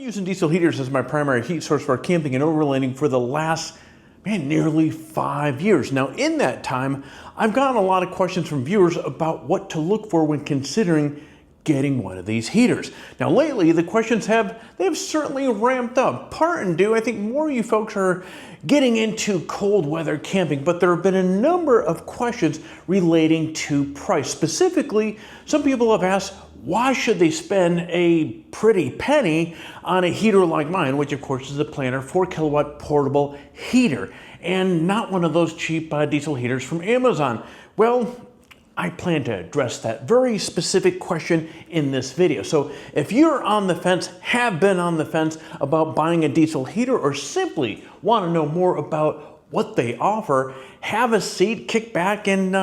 using diesel heaters as my primary heat source for camping and overlanding for the last, nearly 5 years. Now, in that time, I've gotten a lot of questions from viewers about what to look for when considering getting one of these heaters. Now, lately, the questions have certainly ramped up. Part and due, I think more of you folks are getting into cold weather camping, but there have been a number of questions relating to price. Specifically, some people have asked, why should they spend a pretty penny on a heater like mine, which of course is a Planar 4 kilowatt portable heater, and not one of those cheap diesel heaters from Amazon? Well, I plan to address that very specific question in this video. So if you're on the fence, have been on the fence about buying a diesel heater, or simply want to know more about what they offer, have a seat, kick back, and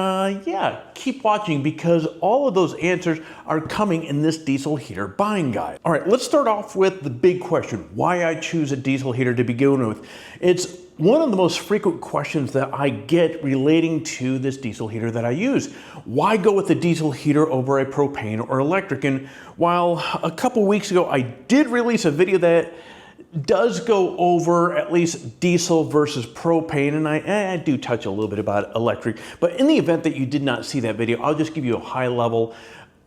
keep watching, because all of those answers are coming in this diesel heater buying guide. All right, let's start off with the big question, why I choose a diesel heater to begin with. It's one of the most frequent questions that I get relating to this diesel heater that I use. Why go with a diesel heater over a propane or electric? And while a couple weeks ago I did release a video that does go over at least diesel versus propane, and I do touch a little bit about electric, but in the event that you did not see that video, I'll just give you a high level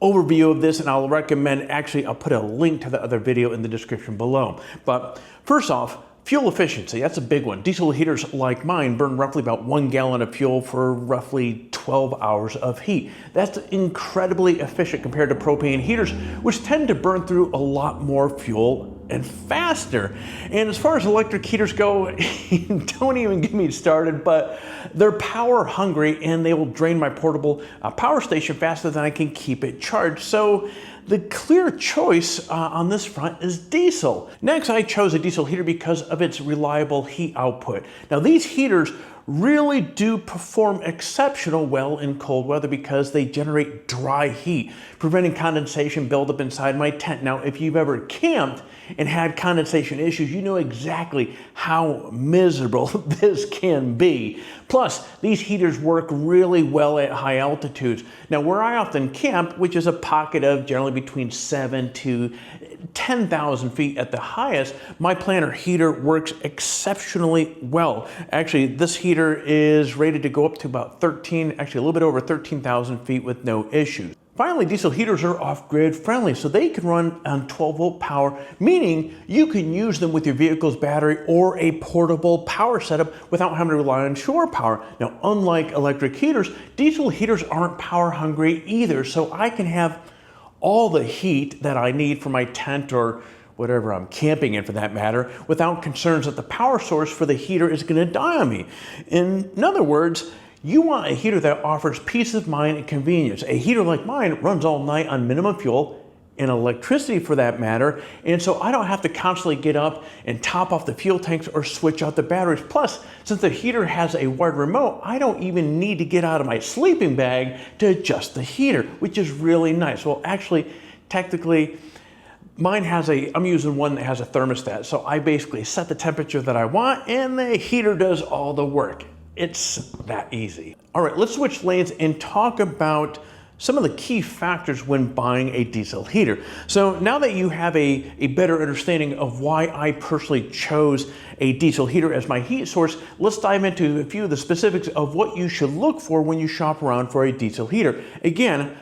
overview of this, and I'll recommend, actually I'll put a link to the other video in the description below. But first off, fuel efficiency, that's a big one. Diesel heaters like mine burn roughly about 1 gallon of fuel for roughly 12 hours of heat. That's incredibly efficient compared to propane heaters, which tend to burn through a lot more fuel and faster. And as far as electric heaters go, don't even get me started, but they're power hungry and they will drain my portable power station faster than I can keep it charged. So the clear choice on this front is diesel. Next, I chose a diesel heater because of its reliable heat output. Now, these heaters really do perform exceptional well in cold weather because they generate dry heat, preventing condensation buildup inside my tent. Now, if you've ever camped and had condensation issues, you know exactly how miserable this can be. Plus, these heaters work really well at high altitudes. Now, where I often camp, which is a pocket of generally between 7 to 10,000 feet at the highest, my Planar heater works exceptionally well. Actually, this heater is rated to go up to about a little bit over 13,000 feet with no issues. Finally, diesel heaters are off-grid friendly, so they can run on 12-volt power, meaning you can use them with your vehicle's battery or a portable power setup without having to rely on shore power. Now, unlike electric heaters, diesel heaters aren't power hungry either, so I can have all the heat that I need for my tent or whatever I'm camping in for that matter, without concerns that the power source for the heater is going to die on me. In other words, you want a heater that offers peace of mind and convenience. A heater like mine runs all night on minimum fuel and electricity for that matter, and so I don't have to constantly get up and top off the fuel tanks or switch out the batteries. Plus, since the heater has a wired remote, I don't even need to get out of my sleeping bag to adjust the heater, which is really nice. Well, actually, technically, mine I'm using one that has a thermostat, so I basically set the temperature that I want and the heater does all the work. It's that easy. All right, let's switch lanes and talk about some of the key factors when buying a diesel heater. So now that you have a better understanding of why I personally chose a diesel heater as my heat source, let's dive into a few of the specifics of what you should look for when you shop around for a diesel heater. Again,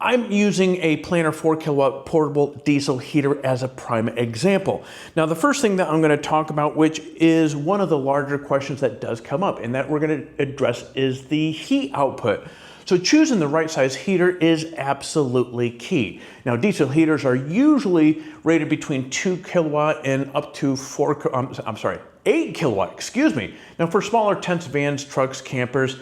I'm using a Planar 4 kilowatt portable diesel heater as a prime example. Now, the first thing that I'm going to talk about, which is one of the larger questions that does come up and that we're going to address, is the heat output. So choosing the right size heater is absolutely key. Now, diesel heaters are usually rated between 2 kilowatt and up to 8 kilowatt, excuse me. Now, for smaller tents, vans, trucks, campers,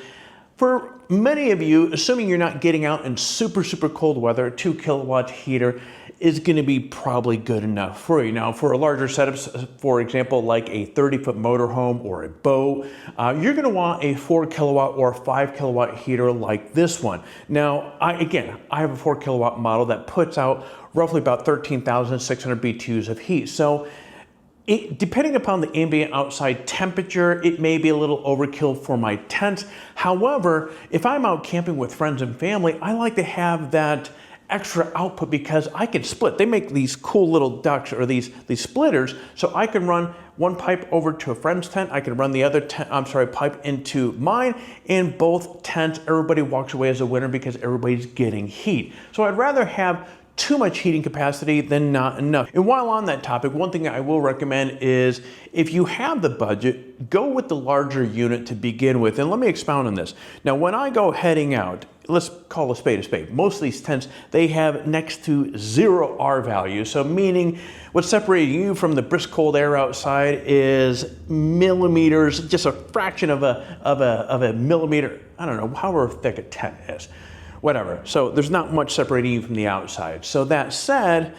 for many of you, assuming you're not getting out in super cold weather, a 2 kilowatt heater is going to be probably good enough for you. Now, for larger setups, for example, like a 30-foot motorhome or a boat, you're going to want a 4 kilowatt or 5 kilowatt heater like this one. Now, I have a 4 kilowatt model that puts out roughly about 13,600 BTUs of heat. So depending upon the ambient outside temperature, it may be a little overkill for my tent. However, if I'm out camping with friends and family, I like to have that extra output because I can split. They make these cool little ducts or these splitters, so I can run one pipe over to a friend's tent, I can run the other pipe into mine. In both tents, everybody walks away as a winner because everybody's getting heat. So I'd rather have too much heating capacity than not enough. And while on that topic, one thing I will recommend is if you have the budget, go with the larger unit to begin with. And let me expound on this. Now, when I go heading out, let's call a spade a spade. Most of these tents, they have next to 0 R value. So meaning what's separating you from the brisk cold air outside is millimeters, just a fraction of a millimeter. I don't know, however thick a tent is. Whatever. So there's not much separating you from the outside. So that said,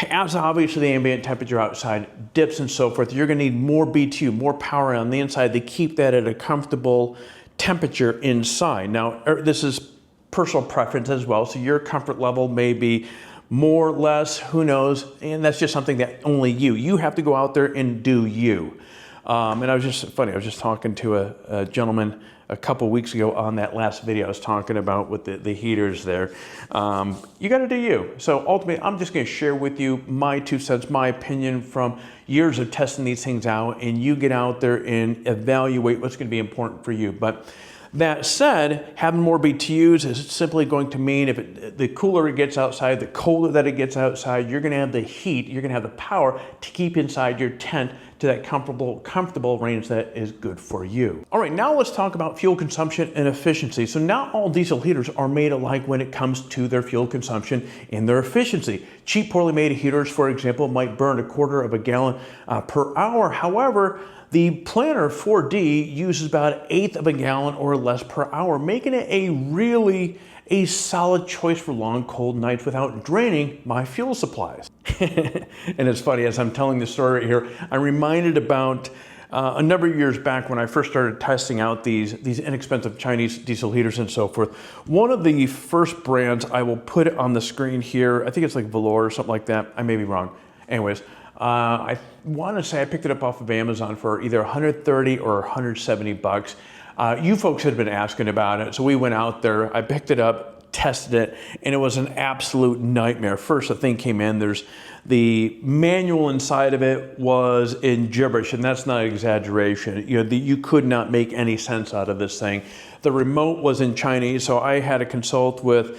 as obviously the ambient temperature outside dips and so forth, you're going to need more BTU, more power on the inside to keep that at a comfortable temperature inside. Now, this is personal preference as well, so your comfort level may be more or less, who knows, and that's just something that only you have to go out there and do you. And I was just talking to a gentleman a couple weeks ago on that last video I was talking about with the heaters there. You got to do you. So ultimately, I'm just going to share with you my 2 cents, my opinion from years of testing these things out, and you get out there and evaluate what's going to be important for you. But that said, having more BTUs is simply going to mean the cooler it gets outside, the colder that it gets outside, you're going to have the heat, you're going to have the power to keep inside your tent to that comfortable range that is good for you. All right, now let's talk about fuel consumption and efficiency. So not all diesel heaters are made alike when it comes to their fuel consumption and their efficiency. Cheap, poorly made heaters, for example, might burn 1/4 of a gallon per hour. However, the Planar 4D uses about 1/8 of a gallon or less per hour, making it a solid choice for long, cold nights without draining my fuel supplies. And it's funny, as I'm telling this story right here, I'm reminded about a number of years back when I first started testing out these inexpensive Chinese diesel heaters and so forth. One of the first brands, I will put it on the screen here, I think it's like Velour or something like that. I may be wrong. Anyways, I want to say I picked it up off of Amazon for either 130 or 170 bucks. You folks had been asking about it, so we went out there, I picked it up, tested it, and it was an absolute nightmare. First, the thing came in, there's the manual inside of it was in gibberish, and that's not exaggeration. You could not make any sense out of this thing. The remote was in Chinese, so I had to consult with,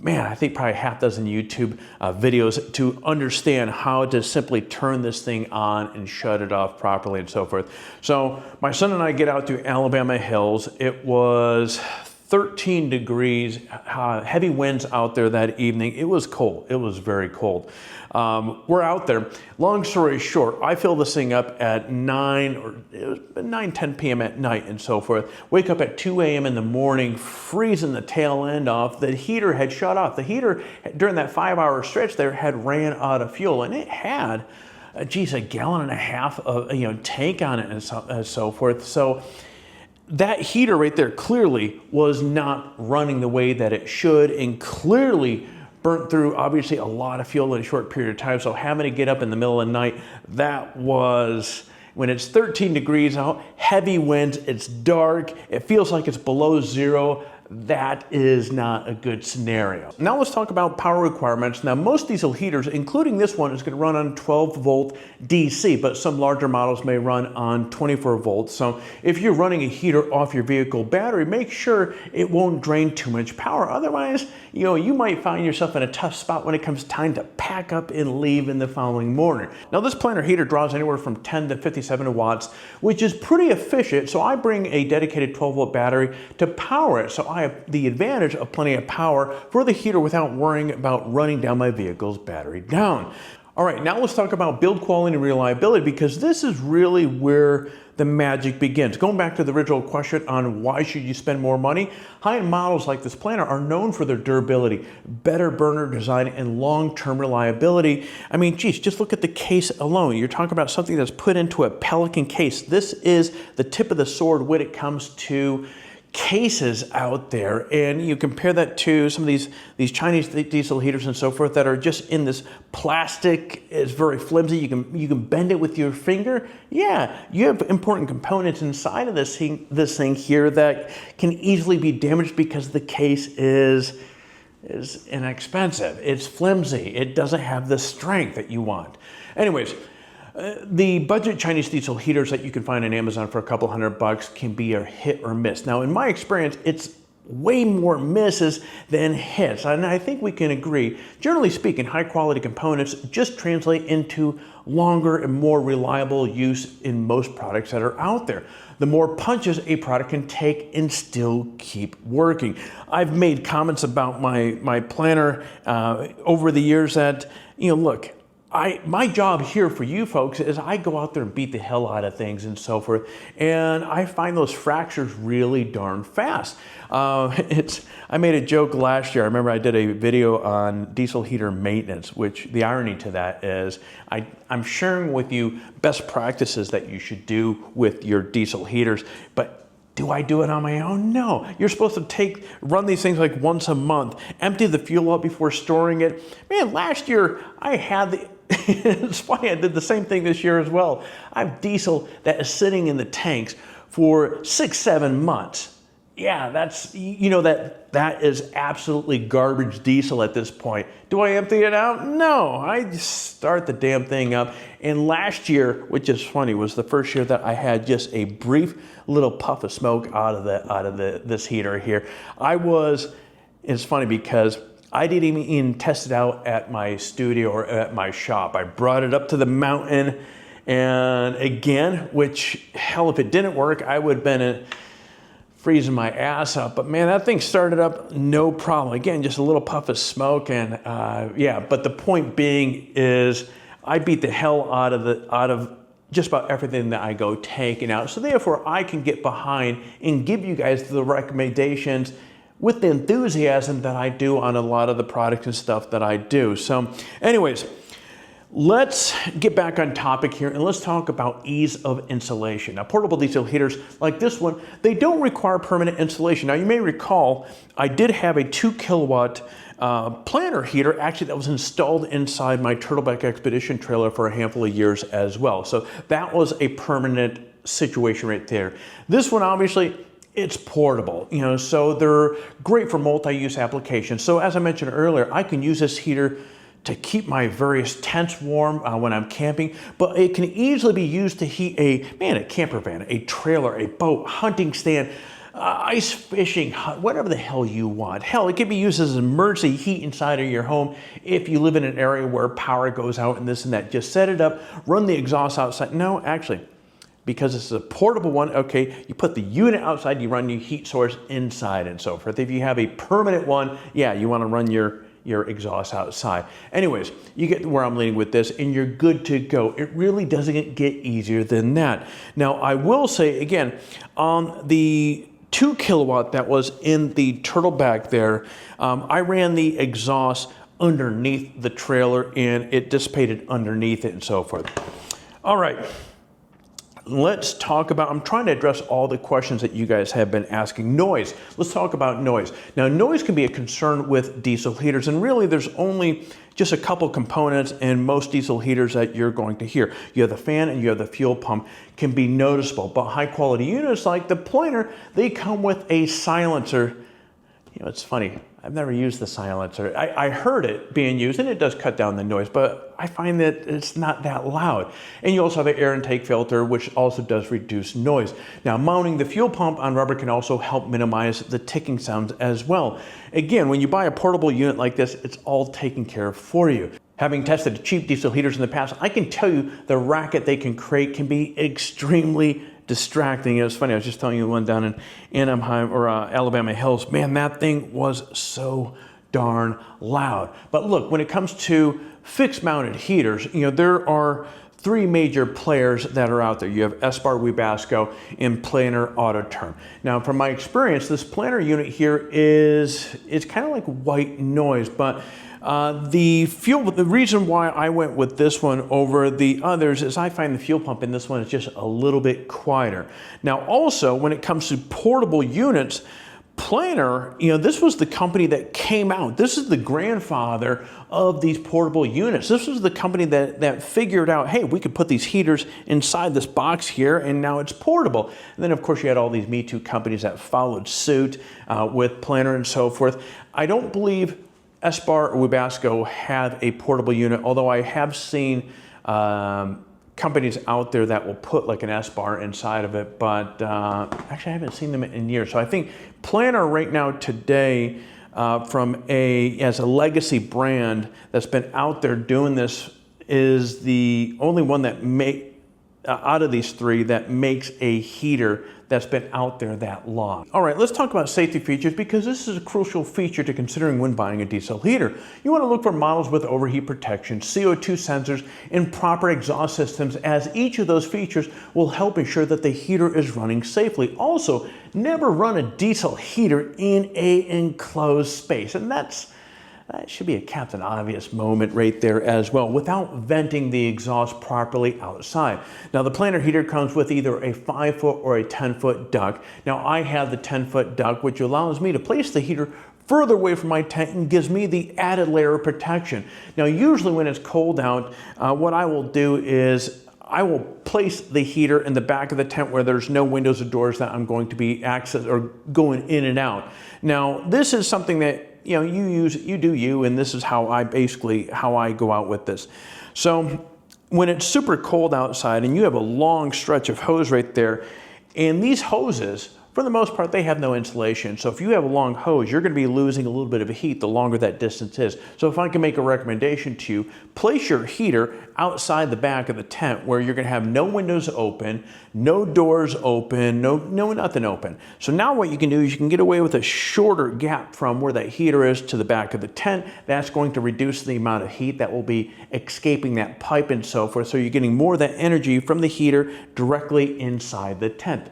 I think probably 6 YouTube videos to understand how to simply turn this thing on and shut it off properly and so forth. So my son and I get out to Alabama Hills. It was 13 degrees, heavy winds out there that evening. It was cold. It was very cold. We're out there. Long story short, I fill this thing up at 10 p.m. at night and so forth. Wake up at 2 a.m. in the morning, freezing the tail end off. The heater had shut off. The heater, during that 5-hour stretch there, had ran out of fuel, and it had, a gallon and a half of tank on it and so forth. So that heater right there clearly was not running the way that it should, and clearly burnt through obviously a lot of fuel in a short period of time. So having to get up in the middle of the night, that was, when it's 13 degrees out, heavy winds, it's dark, it feels like it's below zero, that is not a good scenario. Now let's talk about power requirements. Now most diesel heaters, including this one, is going to run on 12 volt DC, but some larger models may run on 24 volts. So if you're running a heater off your vehicle battery, make sure it won't drain too much power. Otherwise, you might find yourself in a tough spot when it comes time to pack up and leave in the following morning. Now this Planar heater draws anywhere from 10 to 57 watts, which is pretty efficient. So I bring a dedicated 12 volt battery to power it. So I have the advantage of plenty of power for the heater without worrying about running down my vehicle's battery down. All right, now let's talk about build quality and reliability, because this is really where the magic begins. Going back to the original question on why should you spend more money, high-end models like this Planar are known for their durability, better burner design, and long-term reliability. I mean, geez, just look at the case alone. You're talking about something that's put into a Pelican case. This is the tip of the sword when it comes to cases out there, and you compare that to some of these Chinese diesel heaters and so forth that are just in this plastic. It's very flimsy. You can bend it with your finger. Yeah, you have important components inside of this thing here that can easily be damaged because the case is is inexpensive. It's flimsy. It doesn't have the strength that you want. Anyways, the budget Chinese diesel heaters that you can find on Amazon for a couple $100 can be a hit or miss. Now, in my experience, it's way more misses than hits. And I think we can agree, generally speaking, high quality components just translate into longer and more reliable use in most products that are out there. The more punches a product can take and still keep working. I've made comments about my Planar over the years that, look, my job here for you folks is I go out there and beat the hell out of things and so forth, and I find those fractures really darn fast. I made a joke last year. I remember I did a video on diesel heater maintenance, which the irony to that is I'm sharing with you best practices that you should do with your diesel heaters, but do I do it on my own? No. You're supposed to run these things like once a month, empty the fuel out before storing it. Man, last year I had it's funny, I did the same thing this year as well. I have diesel that is sitting in the tanks for 6-7 months. Yeah, that's, that is absolutely garbage diesel at this point. Do I empty it out? No, I just start the damn thing up. And last year, which is funny, was the first year that I had just a brief little puff of smoke out of this heater here. It's funny because I didn't even test it out at my studio or at my shop. I brought it up to the mountain, and again, which, hell, if it didn't work, I would have been freezing my ass up. But man, that thing started up no problem. Again, just a little puff of smoke, and yeah. But the point being is, I beat the hell out of just about everything that I go taking out. So therefore, I can get behind and give you guys the recommendations with the enthusiasm that I do on a lot of the products and stuff that I do. So anyways, let's get back on topic here and let's talk about ease of installation. Now, portable diesel heaters like this one, they don't require permanent installation. Now, you may recall I did have a 2 kilowatt Planar heater actually that was installed inside my Turtleback Expedition trailer for a handful of years as well. So that was a permanent situation right there. This one, obviously, it's portable, so they're great for multi-use applications. So as I mentioned earlier, I can use this heater to keep my various tents warm when I'm camping, but it can easily be used to heat a camper van, a trailer, a boat, hunting stand, ice fishing, whatever the hell you want. Hell, it can be used as emergency heat inside of your home if you live in an area where power goes out and this and that. Just set it up, run the exhaust outside. No, actually, because this is a portable one, okay, you put the unit outside, you run your heat source inside and so forth. If you have a permanent one, yeah, you want to run your exhaust outside. Anyways, you get where I'm leading with this and you're good to go. It really doesn't get easier than that. Now, I will say again, on the 2 kilowatt that was in the Turtleback there, I ran the exhaust underneath the trailer and it dissipated underneath it and so forth. All right. Let's talk about, I'm trying to address all the questions that you guys have been asking. Noise. Let's talk about noise. Now, noise can be a concern with diesel heaters, and really there's only just a couple components in most diesel heaters that you're going to hear. You have the fan and you have the fuel pump can be noticeable, but high quality units like the Planar, they come with a silencer. It's funny. I've never used the silencer. I heard it being used and it does cut down the noise, but I find that it's not that loud. And you also have an air intake filter, which also does reduce noise. Now, mounting the fuel pump on rubber can also help minimize the ticking sounds as well. Again, when you buy a portable unit like this, it's all taken care of for you. Having tested cheap diesel heaters in the past, I can tell you the racket they can create can be extremely distracting. It was funny, I was just telling you one down in Anaheim or Alabama Hills. Man, that thing was so darn loud. But look, when it comes to fixed mounted heaters, there are 3 major players that are out there. You have Espar, Weebasco, and Planar Autoterm. Now, from my experience, this Planar unit here it's kind of like white noise, but the reason why I went with this one over the others is I find the fuel pump in this one is just a little bit quieter. Now, also, when it comes to portable units, Planar, this was the company that came out. This is the grandfather of these portable units. This was the company that figured out, hey, we could put these heaters inside this box here, and now it's portable. And then, of course, you had all these Me Too companies that followed suit with Planar and so forth. I don't believe S-Bar or Webasto have a portable unit, although I have seen companies out there that will put like an S-Bar inside of it, but actually I haven't seen them in years. So I think Planar right now today, as a legacy brand that's been out there doing this, is the only one that out of these three that makes a heater that's been out there that long. All right, let's talk about safety features, because this is a crucial feature to considering when buying a diesel heater. You want to look for models with overheat protection, CO2 sensors, and proper exhaust systems, as each of those features will help ensure that the heater is running safely. Also, never run a diesel heater in an enclosed space, and that should be a Captain Obvious moment right there as well, without venting the exhaust properly outside. Now, the Planar heater comes with either a 5-foot or a 10-foot duct. Now, I have the 10-foot duct, which allows me to place the heater further away from my tent and gives me the added layer of protection. Now, usually when it's cold out, what I will do is I will place the heater in the back of the tent where there's no windows or doors that I'm going to be accessing or going in and out. Now, this is something that you do you, and this is how I go out with this. So when it's super cold outside and you have a long stretch of hose right there, and these hoses, for the most part, they have no insulation. So if you have a long hose, you're going to be losing a little bit of heat the longer that distance is. So if I can make a recommendation to you, place your heater outside the back of the tent where you're going to have no windows open, no doors open, no nothing open. So now what you can do is you can get away with a shorter gap from where that heater is to the back of the tent. That's going to reduce the amount of heat that will be escaping that pipe and so forth. So you're getting more of that energy from the heater directly inside the tent.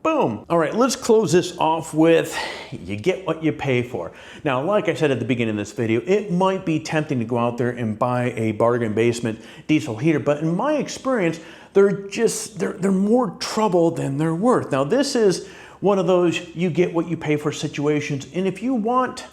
Boom. All right, let's close this off with, you get what you pay for. Now, like I said at the beginning of this video, it might be tempting to go out there and buy a bargain basement diesel heater, but in my experience, they're more trouble than they're worth. Now, this is one of those you get what you pay for situations, and if you want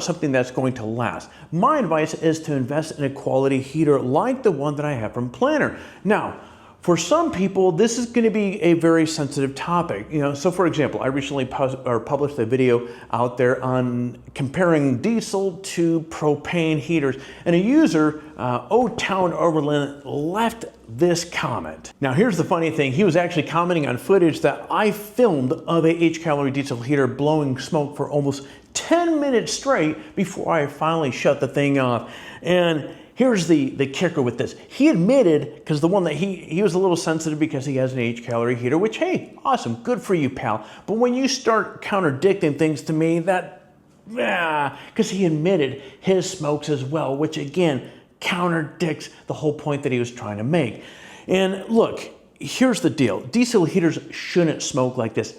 something that's going to last, my advice is to invest in a quality heater like the one that I have from Planar. Now, for some people, this is going to be a very sensitive topic. So for example, I recently published a video out there on comparing diesel to propane heaters, and a user, O-Town Overland, left this comment. Now, here's the funny thing. He was actually commenting on footage that I filmed of a H-calorie diesel heater blowing smoke for almost 10 minutes straight before I finally shut the thing off. And here's the kicker with this. He admitted, because the one that he was a little sensitive because he has an H-calorie heater, which, hey, awesome, good for you, pal. But when you start contradicting things to me, because he admitted his smokes as well, which again, contradicts the whole point that he was trying to make. And look, here's the deal. Diesel heaters shouldn't smoke like this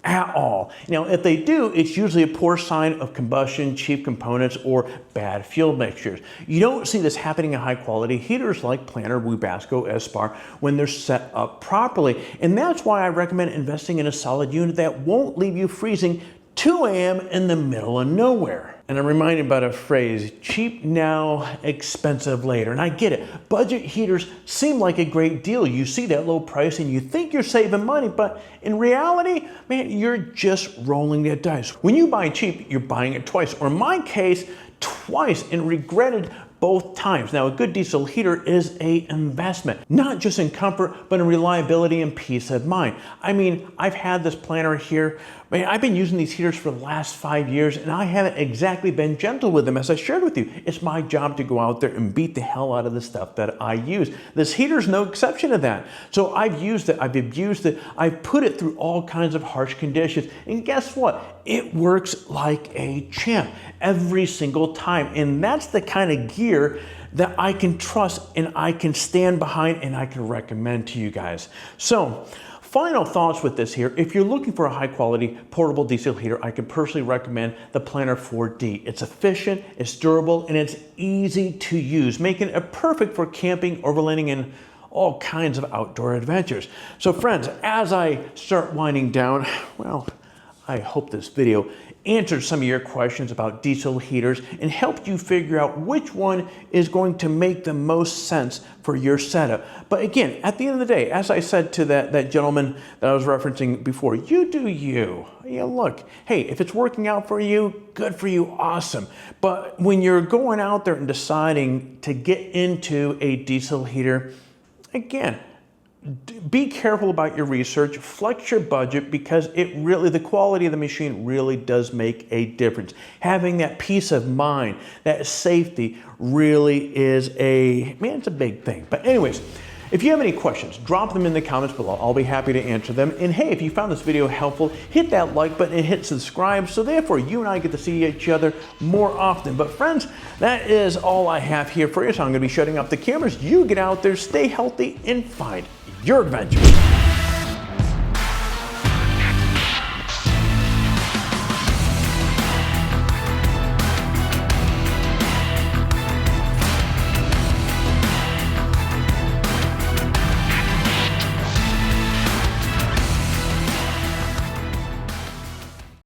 at all. Now, if they do, it's usually a poor sign of combustion, cheap components, or bad fuel mixtures. You don't see this happening in high quality heaters like Planar, Webasto, S-Bar when they're set up properly. And that's why I recommend investing in a solid unit that won't leave you freezing 2 a.m. in the middle of nowhere. And I'm reminded about a phrase, cheap now, expensive later. And I get it. Budget heaters seem like a great deal. You see that low price and you think you're saving money, but in reality, man, you're just rolling the dice. When you buy cheap, you're buying it twice, or in my case, twice, and regretted both times. Now, a good diesel heater is an investment, not just in comfort, but in reliability and peace of mind. I mean, I've had this Planar here. Man, I've been using these heaters for the last 5 years, and I haven't exactly been gentle with them, as I shared with you. It's my job to go out there and beat the hell out of the stuff that I use. This heater's no exception to that. So I've used it, I've abused it, I've put it through all kinds of harsh conditions, and guess what? It works like a champ every single time, and that's the kind of gear that I can trust and I can stand behind and I can recommend to you guys. So, final thoughts with this here. If you're looking for a high quality portable diesel heater, I can personally recommend the Planar 4D. It's efficient, it's durable, and it's easy to use, making it perfect for camping, overlanding, and all kinds of outdoor adventures. So friends, as I start winding down, well, I hope this video answered some of your questions about diesel heaters and helped you figure out which one is going to make the most sense for your setup. But again, at the end of the day, as I said to that gentleman that I was referencing before, you do you. look, hey, if it's working out for you, good for you, awesome. But when you're going out there and deciding to get into a diesel heater, again, be careful about your research, flex your budget, because the quality of the machine really does make a difference. Having that peace of mind, that safety really is it's a big thing. But anyways, if you have any questions, drop them in the comments below. I'll be happy to answer them. And hey, if you found this video helpful, hit that like button and hit subscribe, so therefore you and I get to see each other more often. But friends, that is all I have here for you. So I'm going to be shutting off the cameras. You get out there, stay healthy, and find your adventures.